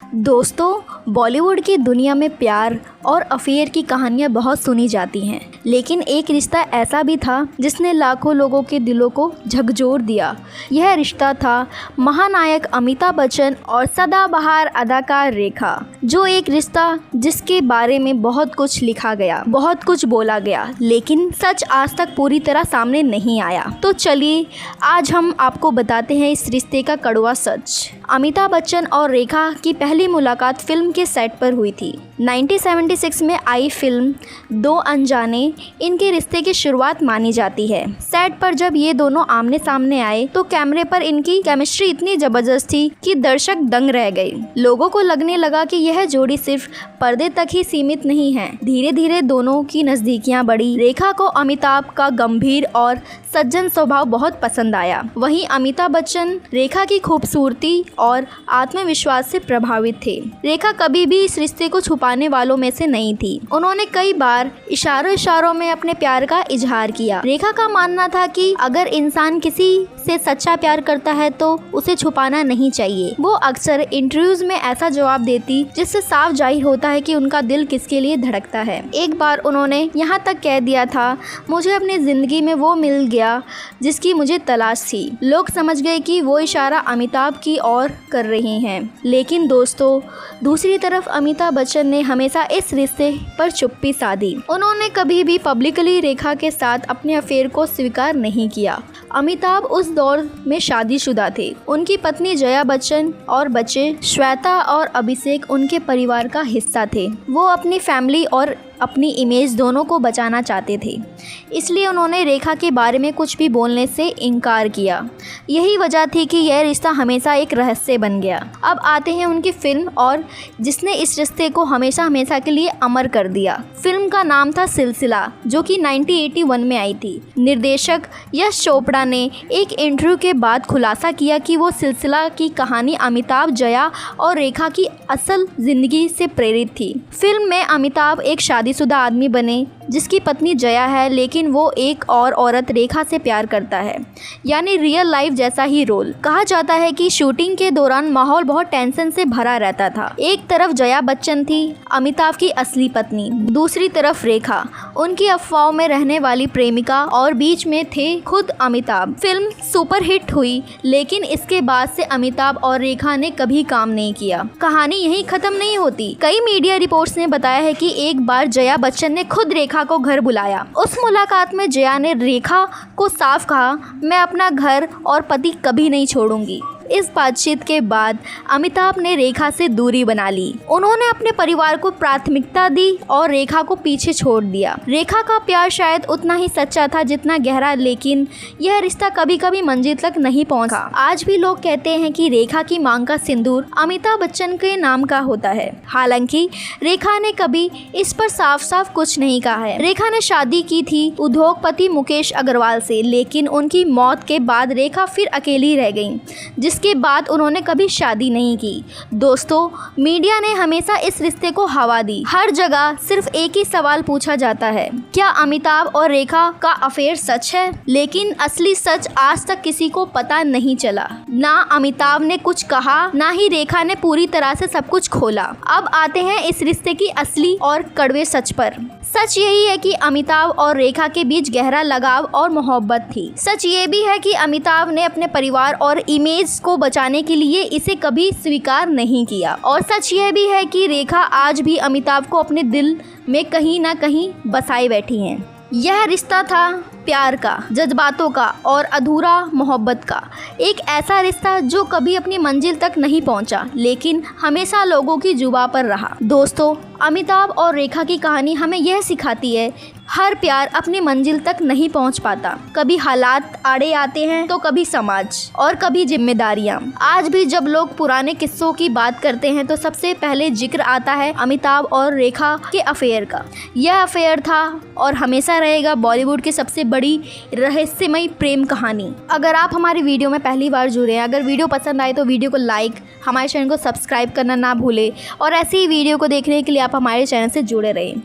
दोस्तों, बॉलीवुड की दुनिया में प्यार और अफेयर की कहानियां बहुत सुनी जाती हैं, लेकिन एक रिश्ता ऐसा भी था जिसने लाखों लोगों के दिलों को झकझोर दिया। यह रिश्ता था महानायक अमिताभ बच्चन और सदाबहार अदाकार रेखा। जो एक रिश्ता जिसके बारे में बहुत कुछ लिखा गया, बहुत कुछ बोला गया, लेकिन सच आज तक पूरी तरह सामने नहीं आया। तो चलिए आज हम आपको बताते हैं इस रिश्ते का कड़वा सच। अमिताभ बच्चन और रेखा की पहली मुलाकात फिल्म के सेट पर हुई थी। 1976 में आई फिल्म दो अनजाने इनके रिश्ते की शुरुआत मानी जाती है। सेट पर जब ये दोनों आमने सामने आए तो कैमरे पर इनकी केमिस्ट्री इतनी जबरदस्त थी कि दर्शक दंग रह गए। लोगों को लगने लगा कि यह जोड़ी सिर्फ पर्दे तक ही सीमित नहीं है। धीरे धीरे दोनों की नजदीकियां बढ़ी। रेखा को अमिताभ का गंभीर और सज्जन स्वभाव बहुत पसंद आया। वहीं अमिताभ बच्चन रेखा की खूबसूरती और आत्मविश्वास से प्रभावित थे। रेखा कभी भी इस रिश्ते को छुपाने वालों में से नहीं थी। उन्होंने कई बार इशारों में अपने प्यार का इजहार किया। रेखा का मानना था कि अगर इंसान किसी से सच्चा प्यार करता है तो उसे छुपाना नहीं चाहिए। वो अक्सर इंटरव्यूज में ऐसा जवाब देती जिससे साफ जाहिर होता है कि उनका दिल किसके लिए धड़कता है। एक बार उन्होंने यहाँ तक कह दिया था, मुझे अपनी जिंदगी में वो मिल गया जिसकी मुझे तलाश थी। लोग समझ गए कि वो इशारा अमिताभ की ओर कर रहे हैं। लेकिन दोस्तों, दूसरी तरफ अमिताभ बच्चन ने हमेशा इस रिश्ते पर चुप्पी साधी। उन्होंने कभी भी पब्लिकली रेखा के साथ अपने अफेयर को स्वीकार नहीं किया। अमिताभ उस दौर में शादीशुदा थे। उनकी पत्नी जया बच्चन और बच्चे श्वेता और अभिषेक उनके परिवार का हिस्सा थे। वो अपनी फैमिली और अपनी इमेज दोनों को बचाना चाहते थे, इसलिए उन्होंने रेखा के बारे में कुछ भी बोलने से इनकार किया। यही वजह थी कि यह रिश्ता हमेशा एक रहस्य बन गया। अब आते हैं उनकी फिल्म और जिसने इस रिश्ते को हमेशा हमेशा के लिए अमर कर दिया। फिल्म का नाम था सिलसिला, जो कि 1981 में आई थी। निर्देशक यश चोपड़ा ने एक इंटरव्यू के बाद खुलासा किया कि वो सिलसिला की कहानी अमिताभ, जया और रेखा की असल जिंदगी से प्रेरित थी। फिल्म में अमिताभ एक शादीशुदा आदमी बने जिसकी पत्नी जया है, लेकिन वो एक और औरत रेखा से प्यार करता है, यानी रियल लाइफ जैसा ही रोल। कहा जाता है कि शूटिंग के दौरान माहौल बहुत टेंशन से भरा रहता था। एक तरफ जया बच्चन थी, अमिताभ की असली पत्नी, दूसरी तरफ रेखा, उनकी अफवाहों में रहने वाली प्रेमिका, और बीच में थे खुद अमिताभ। फिल्म सुपरहिट हुई, लेकिन इसके बाद से अमिताभ और रेखा ने कभी काम नहीं किया। कहानी यहीं खत्म नहीं होती। कई मीडिया रिपोर्ट्स ने बताया है कि एक बार जया बच्चन ने खुद रेखा को घर बुलाया। उस मुलाकात में जया ने रेखा को साफ कहा, मैं अपना घर और पति कभी नहीं छोड़ूंगी। इस बातचीत के बाद अमिताभ ने रेखा से दूरी बना ली। उन्होंने अपने परिवार को प्राथमिकता दी और रेखा को पीछे छोड़ दिया। रेखा का प्यार शायद उतना ही सच्चा था जितना गहरा, लेकिन यह रिश्ता कभी कभी मंजिल तक नहीं पहुंचा। आज भी लोग कहते हैं कि रेखा की मांग का सिंदूर अमिताभ बच्चन के नाम का होता है। हालांकि रेखा ने कभी इस पर साफ साफ कुछ नहीं कहा है। रेखा ने शादी की थी उद्योगपति मुकेश अग्रवाल से, लेकिन उनकी मौत के बाद रेखा फिर अकेली रह गई, जिसके बाद उन्होंने कभी शादी नहीं की। दोस्तों, मीडिया ने हमेशा इस रिश्ते को हवा दी। हर जगह सिर्फ एक ही सवाल पूछा जाता है, क्या अमिताभ और रेखा का अफेयर सच है? लेकिन असली सच आज तक किसी को पता नहीं चला। ना अमिताभ ने कुछ कहा, ना ही रेखा ने पूरी तरह से सब कुछ खोला। अब आते हैं इस रिश्ते की असली और कड़वे सच पर। सच यही है कि अमिताभ और रेखा के बीच गहरा लगाव और मोहब्बत थी। सच ये भी है कि अमिताभ ने अपने परिवार और इमेज को बचाने के लिए इसे कभी स्वीकार नहीं किया। और सच यह भी है कि रेखा आज भी अमिताभ को अपने दिल में कहीं ना कहीं बसाए बैठी हैं। यह रिश्ता था प्यार का, जज्बातों का और अधूरा मोहब्बत का। एक ऐसा रिश्ता जो कभी अपनी मंजिल तक नहीं पहुंचा, लेकिन हमेशा लोगों की जुबां पर रहा। दोस्तों, अमिताभ और रेखा की कहानी हमें यह सिखाती है, हर प्यार अपनी मंजिल तक नहीं पहुंच पाता। कभी हालात आड़े आते हैं तो कभी समाज और कभी जिम्मेदारियां। आज भी जब लोग पुराने किस्सों की बात करते हैं तो सबसे पहले जिक्र आता है अमिताभ और रेखा के अफेयर का। यह अफेयर था और हमेशा रहेगा बॉलीवुड की सबसे बड़ी रहस्यमयी प्रेम कहानी। अगर आप हमारी वीडियो में पहली बार जुड़े हैं, अगर वीडियो पसंद आए तो वीडियो को लाइक, हमारे चैनल को सब्सक्राइब करना ना भूलें और ऐसी ही वीडियो को देखने के लिए आप हमारे चैनल से जुड़े रहें।